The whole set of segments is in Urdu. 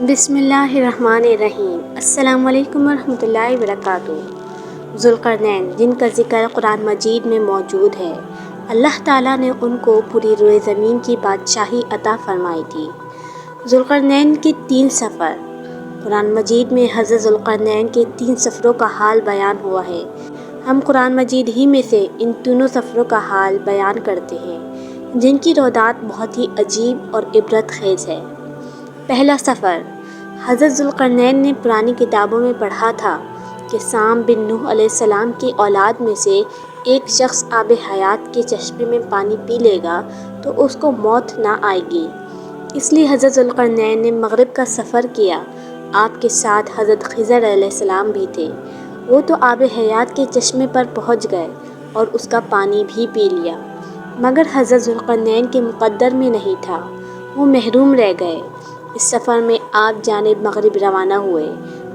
بسم اللہ الرحمن الرحیم۔ السلام علیکم ورحمۃ اللہ وبرکاتہ۔ ذوالقرنین جن کا ذکر قرآن مجید میں موجود ہے، اللہ تعالیٰ نے ان کو پوری روئے زمین کی بادشاہی عطا فرمائی تھی۔ ذوالقرنین کے 3 سفر۔ قرآن مجید میں حضرت ذوالقرنین کے 3 سفروں کا حال بیان ہوا ہے۔ ہم قرآن مجید ہی میں سے ان تینوں سفروں کا حال بیان کرتے ہیں، جن کی روایات بہت ہی عجیب اور عبرت خیز ہے۔ پہلا سفر۔ حضرت ذوالقرنین نے پرانی کتابوں میں پڑھا تھا کہ سام بن نوح علیہ السلام کی اولاد میں سے ایک شخص آب حیات کے چشمے میں پانی پی لے گا تو اس کو موت نہ آئے گی۔ اس لیے حضرت ذوالقرنین نے مغرب کا سفر کیا۔ آپ کے ساتھ حضرت خضر علیہ السلام بھی تھے۔ وہ تو آب حیات کے چشمے پر پہنچ گئے اور اس کا پانی بھی پی لیا، مگر حضرت ذوالقرنین کے مقدر میں نہیں تھا، وہ محروم رہ گئے۔ اس سفر میں آپ جانب مغرب روانہ ہوئے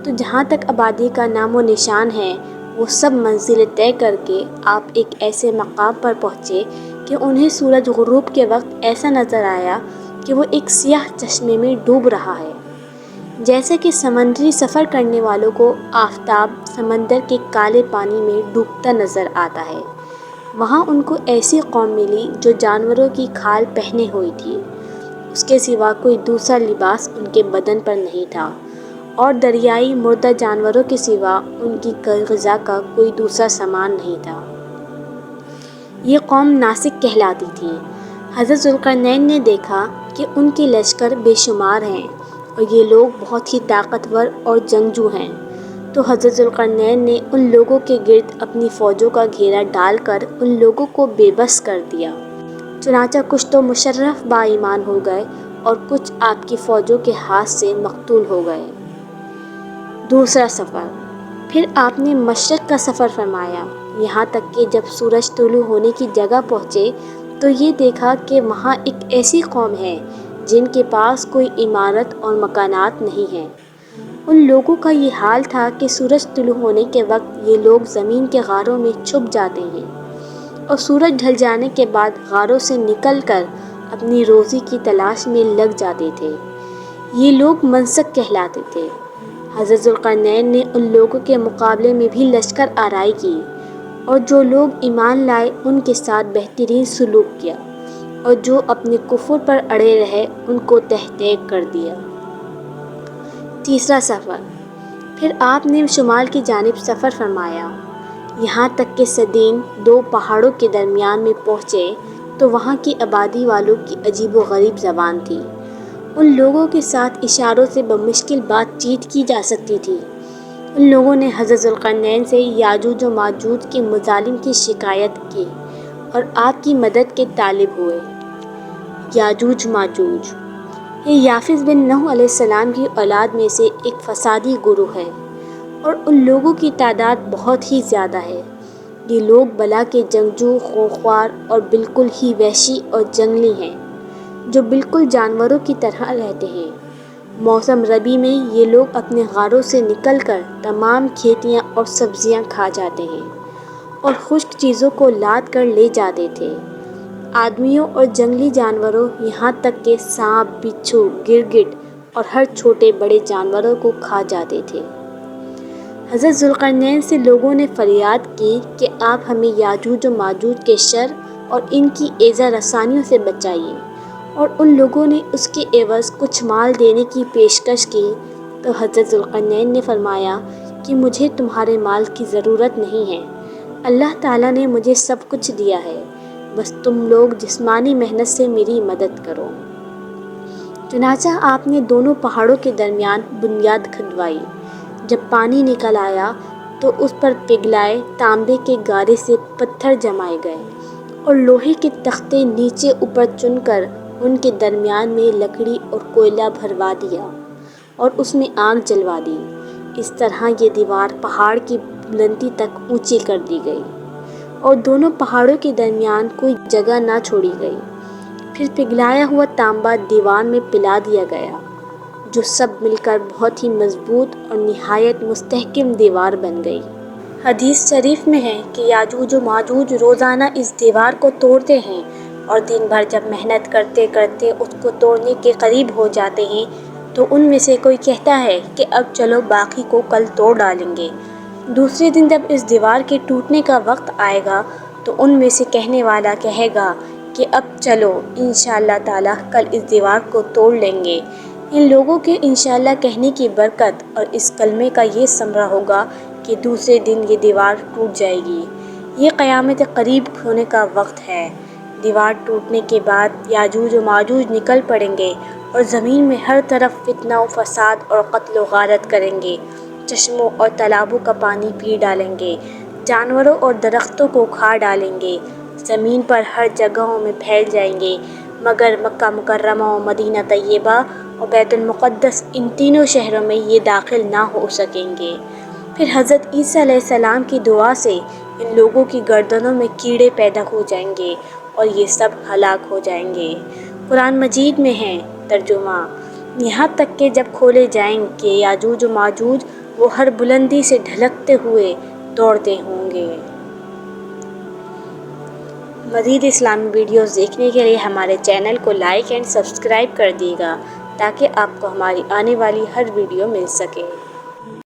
تو جہاں تک آبادی کا نام و نشان ہے وہ سب منزلیں طے کر کے آپ ایک ایسے مقام پر پہنچے کہ انہیں سورج غروب کے وقت ایسا نظر آیا کہ وہ ایک سیاہ چشمے میں ڈوب رہا ہے، جیسے کہ سمندری سفر کرنے والوں کو آفتاب سمندر کے کالے پانی میں ڈوبتا نظر آتا ہے۔ وہاں ان کو ایسی قوم ملی جو جانوروں کی کھال پہنے ہوئی تھی، اس کے سوا کوئی دوسرا لباس ان کے بدن پر نہیں تھا، اور دریائی مردہ جانوروں کے سوا ان کی غذا کا کوئی دوسرا سامان نہیں تھا۔ یہ قوم ناسک کہلاتی تھی۔ حضرت ذوالقرنین نے دیکھا کہ ان کے لشکر بے شمار ہیں اور یہ لوگ بہت ہی طاقتور اور جنگجو ہیں، تو حضرت ذوالقرنین نے ان لوگوں کے گرد اپنی فوجوں کا گھیرا ڈال کر ان لوگوں کو بے بس کر دیا۔ چنانچہ کچھ تو مشرف با ایمان ہو گئے اور کچھ آپ کی فوجوں کے ہاتھ سے مقتول ہو گئے۔ دوسرا سفر۔ پھر آپ نے مشرق کا سفر فرمایا، یہاں تک کہ جب سورج طلوع ہونے کی جگہ پہنچے تو یہ دیکھا کہ وہاں ایک ایسی قوم ہے جن کے پاس کوئی عمارت اور مکانات نہیں ہیں۔ ان لوگوں کا یہ حال تھا کہ سورج طلوع ہونے کے وقت یہ لوگ زمین کے غاروں میں چھپ جاتے ہیں اور سورج ڈھل جانے کے بعد غاروں سے نکل کر اپنی روزی کی تلاش میں لگ جاتے تھے۔ یہ لوگ منسک کہلاتے تھے۔ حضرت ذوالقرنین نے ان لوگوں کے مقابلے میں بھی لشکر آرائی کی اور جو لوگ ایمان لائے ان کے ساتھ بہترین سلوک کیا، اور جو اپنے کفر پر اڑے رہے ان کو تہہ تیگ کر دیا۔ تیسرا سفر۔ پھر آپ نے شمال کی جانب سفر فرمایا، یہاں تک کہ صدین 2 پہاڑوں کے درمیان میں پہنچے تو وہاں کی آبادی والوں کی عجیب و غریب زبان تھی۔ ان لوگوں کے ساتھ اشاروں سے بمشکل بات چیت کی جا سکتی تھی۔ ان لوگوں نے حضرت ذوالقرنین سے یاجوج و ماجوج کے مظالم کی شکایت کی اور آپ کی مدد کے طالب ہوئے۔ یاجوج ماجوج یہ یافس بن نوح علیہ السلام کی اولاد میں سے ایک فسادی گروہ ہے، اور ان لوگوں کی تعداد بہت ہی زیادہ ہے۔ یہ لوگ بلا کے جنگجو، خونخوار اور بالکل ہی وحشی اور جنگلی ہیں، جو بالکل جانوروں کی طرح رہتے ہیں۔ موسم ربیع میں یہ لوگ اپنے غاروں سے نکل کر تمام کھیتیاں اور سبزیاں کھا جاتے ہیں اور خشک چیزوں کو لاد کر لے جاتے تھے۔ آدمیوں اور جنگلی جانوروں یہاں تک کہ سانپ، بچھو، گرگٹ اور ہر چھوٹے بڑے جانوروں کو کھا جاتے تھے۔ حضرت ذوالقرنین سے لوگوں نے فریاد کی کہ آپ ہمیں یاجوج و ماجوج کے شر اور ان کی ایذا رسانیوں سے بچائیے، اور ان لوگوں نے اس کے عوض کچھ مال دینے کی پیشکش کی تو حضرت ذوالقرنین نے فرمایا کہ مجھے تمہارے مال کی ضرورت نہیں ہے، اللہ تعالیٰ نے مجھے سب کچھ دیا ہے، بس تم لوگ جسمانی محنت سے میری مدد کرو۔ چنانچہ آپ نے دونوں پہاڑوں کے درمیان بنیاد کھدوائی۔ جب پانی نکل آیا تو اس پر پگھلائے تانبے کے گارے سے پتھر جمائے گئے اور لوہے کے تختے نیچے اوپر چن کر ان کے درمیان میں لکڑی اور کوئلہ بھروا دیا اور اس میں آگ جلوا دی۔ اس طرح یہ دیوار پہاڑ کی بلندی تک اونچی کر دی گئی اور دونوں پہاڑوں کے درمیان کوئی جگہ نہ چھوڑی گئی۔ پھر پگھلایا ہوا تانبا دیوار میں پلا دیا گیا، جو سب مل کر بہت ہی مضبوط اور نہایت مستحکم دیوار بن گئی۔ حدیث شریف میں ہے کہ یاجوج و ماجوج روزانہ اس دیوار کو توڑتے ہیں، اور دن بھر جب محنت کرتے کرتے اس کو توڑنے کے قریب ہو جاتے ہیں تو ان میں سے کوئی کہتا ہے کہ اب چلو باقی کو کل توڑ ڈالیں گے۔ دوسرے دن جب اس دیوار کے ٹوٹنے کا وقت آئے گا تو ان میں سے کہنے والا کہے گا کہ اب چلو انشاءاللہ تعالیٰ کل اس دیوار کو توڑ لیں گے۔ ان لوگوں کے انشاءاللہ کہنے کی برکت اور اس کلمے کا یہ ثمرہ ہوگا کہ دوسرے دن یہ دیوار ٹوٹ جائے گی۔ یہ قیامت قریب ہونے کا وقت ہے۔ دیوار ٹوٹنے کے بعد یاجوج و ماجوج نکل پڑیں گے اور زمین میں ہر طرف فتنہ و فساد اور قتل و غارت کریں گے۔ چشموں اور تالابوں کا پانی پی ڈالیں گے، جانوروں اور درختوں کو کھا ڈالیں گے، زمین پر ہر جگہوں میں پھیل جائیں گے، مگر مکہ مکرمہ و مدینہ طیبہ اور بیت المقدس ان تینوں شہروں میں یہ داخل نہ ہو سکیں گے۔ پھر حضرت عیسیٰ علیہ السلام کی دعا سے ان لوگوں کی گردنوں میں کیڑے پیدا ہو جائیں گے اور یہ سب ہلاک ہو جائیں گے۔ قرآن مجید میں ہے ترجمہ، یہاں تک کہ جب کھولے جائیں کہ یاجوج و ماجوج وہ ہر بلندی سے ڈھلکتے ہوئے دوڑتے ہوں گے۔ مزید اسلامی ویڈیوز دیکھنے کے لیے ہمارے چینل کو لائک اینڈ سبسکرائب کر دیجیے گا تاکہ آپ کو ہماری آنے والی ہر ویڈیو مل سکے۔